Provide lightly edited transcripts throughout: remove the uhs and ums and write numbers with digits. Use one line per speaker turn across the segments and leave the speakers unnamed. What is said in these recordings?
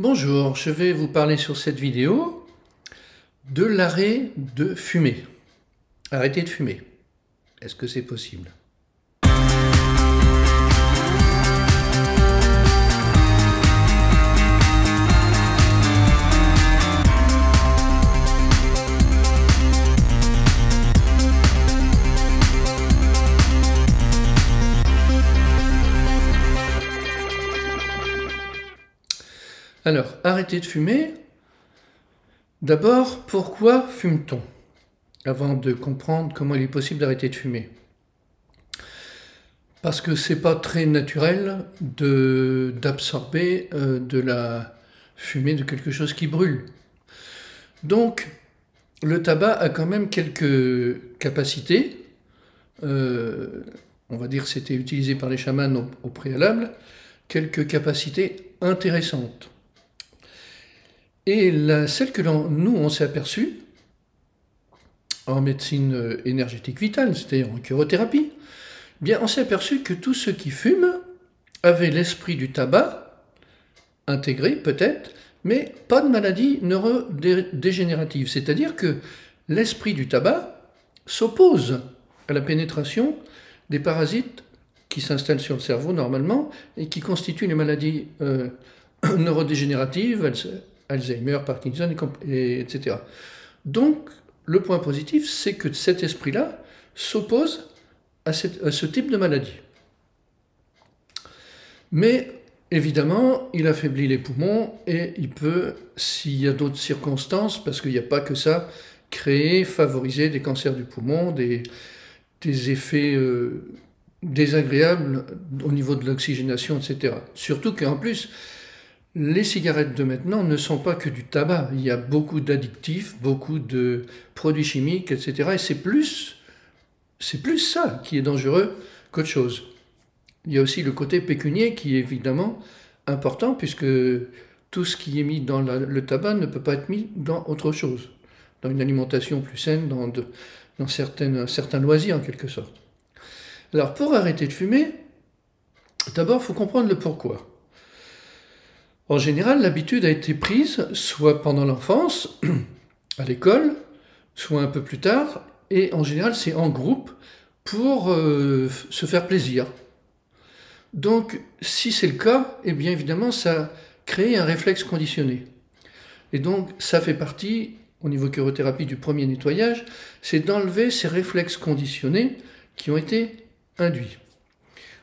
Bonjour, je vais vous parler sur cette vidéo de l'arrêt de fumer. Arrêter de fumer. Est-ce que c'est possible? Alors, arrêter de fumer, d'abord, pourquoi fume-t-on? Avant de comprendre comment il est possible d'arrêter de fumer. Parce que c'est pas très naturel d'absorber de la fumée de quelque chose qui brûle. Donc, le tabac a quand même quelques capacités. On va dire que c'était utilisé par les chamans au préalable. Quelques capacités intéressantes. Et celle que nous, on s'est aperçu en médecine énergétique vitale, c'est-à-dire en chirothérapie, eh bien, on s'est aperçu que tous ceux qui fument avaient l'esprit du tabac, intégré peut-être, mais pas de maladie neurodégénérative. C'est-à-dire que l'esprit du tabac s'oppose à la pénétration des parasites qui s'installent sur le cerveau normalement et qui constituent les maladies neurodégénératives, Alzheimer, Parkinson, etc. Donc, le point positif, c'est que cet esprit-là s'oppose à ce type de maladie. Mais, évidemment, il affaiblit les poumons et il peut, s'il y a d'autres circonstances, parce qu'il n'y a pas que ça, créer, favoriser des cancers du poumon, des effets désagréables au niveau de l'oxygénation, etc. Surtout qu'en plus, les cigarettes de maintenant ne sont pas que du tabac. Il y a beaucoup d'addictifs, beaucoup de produits chimiques, etc. Et c'est plus ça qui est dangereux qu'autre chose. Il y a aussi le côté pécunier qui est évidemment important, puisque tout ce qui est mis dans le tabac ne peut pas être mis dans autre chose, dans une alimentation plus saine, dans certains loisirs en quelque sorte. Alors pour arrêter de fumer, d'abord il faut comprendre le pourquoi. En général, l'habitude a été prise soit pendant l'enfance, à l'école, soit un peu plus tard, et en général c'est en groupe pour se faire plaisir. Donc si c'est le cas, eh bien évidemment ça crée un réflexe conditionné. Et donc ça fait partie, au niveau chirothérapie, du premier nettoyage, c'est d'enlever ces réflexes conditionnés qui ont été induits.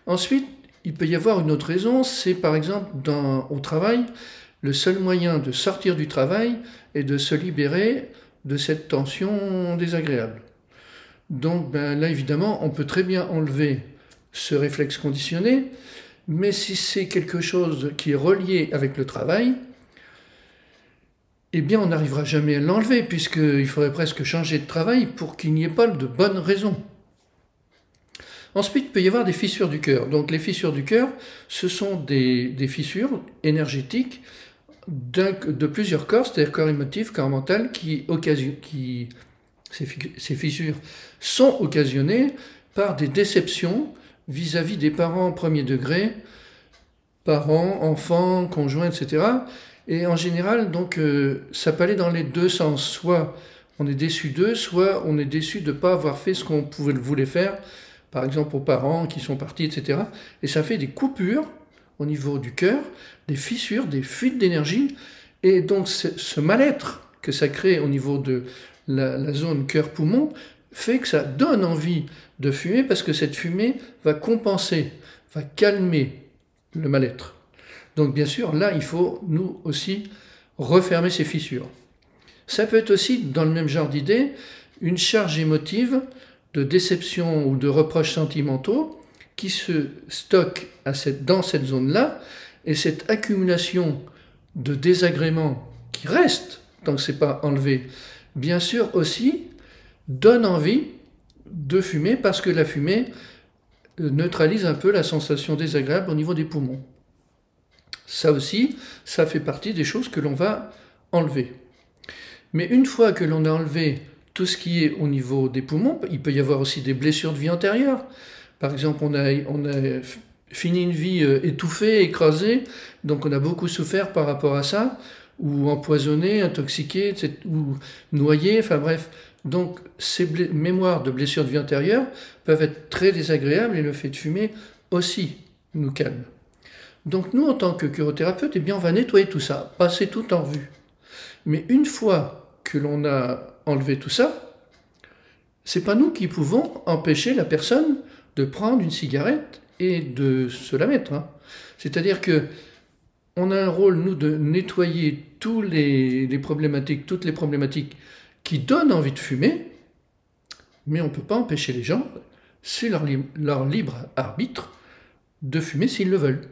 Ensuite, il peut y avoir une autre raison, c'est par exemple au travail, le seul moyen de sortir du travail est de se libérer de cette tension désagréable. Donc là évidemment on peut très bien enlever ce réflexe conditionné, mais si c'est quelque chose qui est relié avec le travail, eh bien on n'arrivera jamais à l'enlever, puisqu'il faudrait presque changer de travail pour qu'il n'y ait pas de bonnes raisons. Ensuite, il peut y avoir des fissures du cœur. Donc les fissures du cœur, ce sont des fissures énergétiques de plusieurs corps, c'est-à-dire corps émotif, corps mental, ces fissures sont occasionnées par des déceptions vis-à-vis des parents premier degré, parents, enfants, conjoints, etc. Et en général, donc, ça peut aller dans les deux sens. Soit on est déçu d'eux, soit on est déçu de ne pas avoir fait ce qu'on voulait faire, par exemple aux parents qui sont partis, etc. Et ça fait des coupures au niveau du cœur, des fissures, des fuites d'énergie, et donc ce mal-être que ça crée au niveau de la zone cœur-poumon fait que ça donne envie de fumer, parce que cette fumée va compenser, va calmer le mal-être. Donc bien sûr, là, il faut nous aussi refermer ces fissures. Ça peut être aussi, dans le même genre d'idée, une charge émotive de déception ou de reproches sentimentaux qui se stockent dans cette zone-là, et cette accumulation de désagréments qui reste tant que ce n'est pas enlevé, bien sûr aussi donne envie de fumer, parce que la fumée neutralise un peu la sensation désagréable au niveau des poumons. Ça aussi, ça fait partie des choses que l'on va enlever. Mais une fois que l'on a enlevé tout ce qui est au niveau des poumons, il peut y avoir aussi des blessures de vie antérieure. Par exemple, on a fini une vie étouffée, écrasée, donc on a beaucoup souffert par rapport à ça, ou empoisonné, intoxiqué, ou noyé, enfin bref. Donc ces mémoires de blessures de vie antérieure peuvent être très désagréables et le fait de fumer aussi nous calme. Donc nous, en tant que chirothérapeute, eh bien, on va nettoyer tout ça, passer tout en revue. Mais une fois que l'on a enlevé tout ça, c'est pas nous qui pouvons empêcher la personne de prendre une cigarette et de se la mettre. Hein. C'est-à-dire que on a un rôle, nous, de nettoyer toutes les problématiques qui donnent envie de fumer, mais on ne peut pas empêcher les gens, c'est leur libre arbitre, de fumer s'ils le veulent.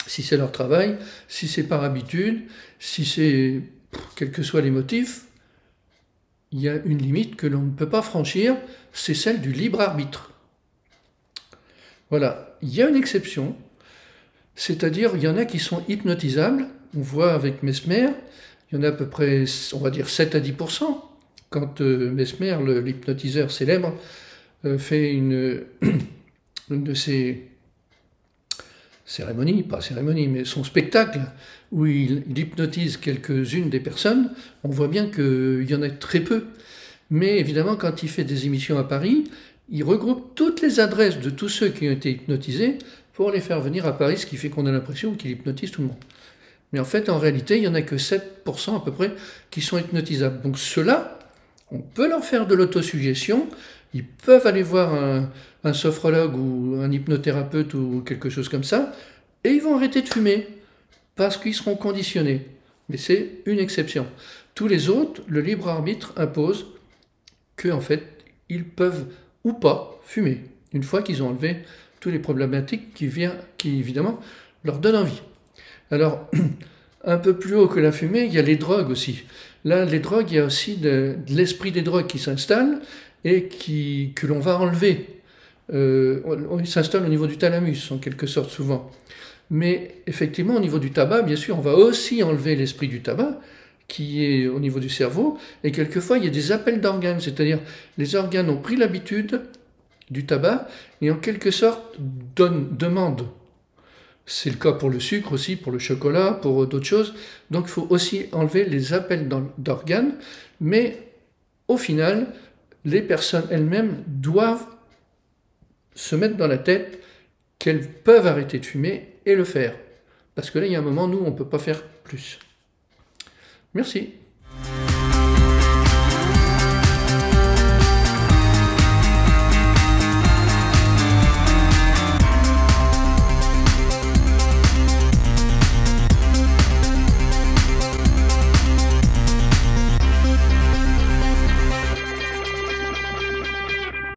Si c'est leur travail, si c'est par habitude, si c'est, quels que soient les motifs, il y a une limite que l'on ne peut pas franchir, c'est celle du libre arbitre. Voilà, il y a une exception, c'est-à-dire il y en a qui sont hypnotisables, on voit avec Mesmer, il y en a à peu près, on va dire 7 à 10%, quand Mesmer, l'hypnotiseur célèbre, fait une de ses cérémonies, pas cérémonie, mais son spectacle, où il hypnotise quelques-unes des personnes, on voit bien qu'il y en a très peu. Mais évidemment, quand il fait des émissions à Paris, il regroupe toutes les adresses de tous ceux qui ont été hypnotisés pour les faire venir à Paris, ce qui fait qu'on a l'impression qu'il hypnotise tout le monde. Mais en fait, en réalité, il n'y en a que 7% à peu près qui sont hypnotisables. Donc ceux-là, on peut leur faire de l'autosuggestion, ils peuvent aller voir un sophrologue ou un hypnothérapeute ou quelque chose comme ça, et ils vont arrêter de fumer, parce qu'ils seront conditionnés. Mais c'est une exception. Tous les autres, le libre arbitre impose qu'en fait, ils peuvent ou pas fumer, une fois qu'ils ont enlevé toutes les problématiques qui évidemment, leur donnent envie. Alors, un peu plus haut que la fumée, il y a les drogues aussi. Là, les drogues, il y a aussi de l'esprit des drogues qui s'installe et que l'on va enlever. Il s'installe au niveau du thalamus, en quelque sorte, souvent. Mais effectivement, au niveau du tabac, bien sûr, on va aussi enlever l'esprit du tabac, qui est au niveau du cerveau, et quelquefois, il y a des appels d'organes, c'est-à-dire les organes ont pris l'habitude du tabac, et en quelque sorte demandent. C'est le cas pour le sucre aussi, pour le chocolat, pour d'autres choses. Donc il faut aussi enlever les appels d'organes, mais au final, les personnes elles-mêmes doivent se mettre dans la tête qu'elles peuvent arrêter de fumer et le faire. Parce que là, il y a un moment, nous, on ne peut pas faire plus. Merci.